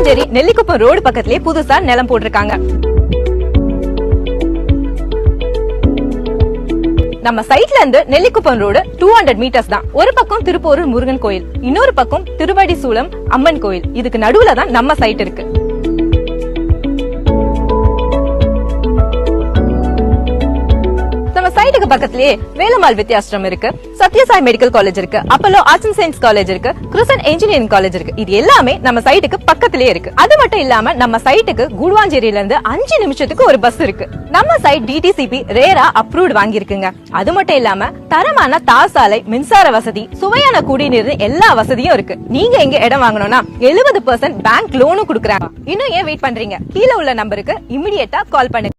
Guduvancheri Nellikuppam road பக்கத்திலே புதுசா நிலம் போட்டிருக்காங்க. நம்ம சைட்ல இருந்து நெல்லிக்குப்பம் ரோடு 200 மீட்டர்ஸ் தான். ஒரு பக்கம் திருப்போரூர் முருகன் கோயில், இன்னொரு பக்கம் திருவடி சூலம் அம்மன் கோயில். இதுக்கு நடுவுல தான் நம்ம சைட் இருக்கு. நம்ம சைட்டுக்கு பக்கத்திலேயே வேலம்மாள் வித்யாசிரம் இருக்கு, சத்யசாய் மெடிக்கல் காலேஜ் இருக்கு, Apollo arts and science college இருக்கு, கிருசன் இன்ஜினியரிங் காலேஜ் இருக்கு. இது எல்லாமே நம்ம சைட்டுக்கு பக்கத்திலேயே இருக்கு. அது மட்டும் இல்லாம நம்ம சைட்டுக்கு கூடுவாஞ்சேரியில இருந்து 5 நிமிஷத்துக்கு ஒரு பஸ் இருக்கு. நம்ம சைட் டிடிசிபி ரேரா அப்ரூவ்ட் வாங்கியிருக்குங்க. அது மட்டும் இல்லாம தரமான தார் சாலை, மின்சார வசதி, சுவையான குடிநீர் எல்லா வசதியும் இருக்கு. நீங்க இங்க இடம் வாங்கணும்னா 70% பேங்க் லோனும் கொடுக்கறாங்க. இன்னும் ஏன் வெயிட் பண்றீங்க? கீழே உள்ள நம்பருக்கு இமிடியேட்டா கால் பண்ணுங்க.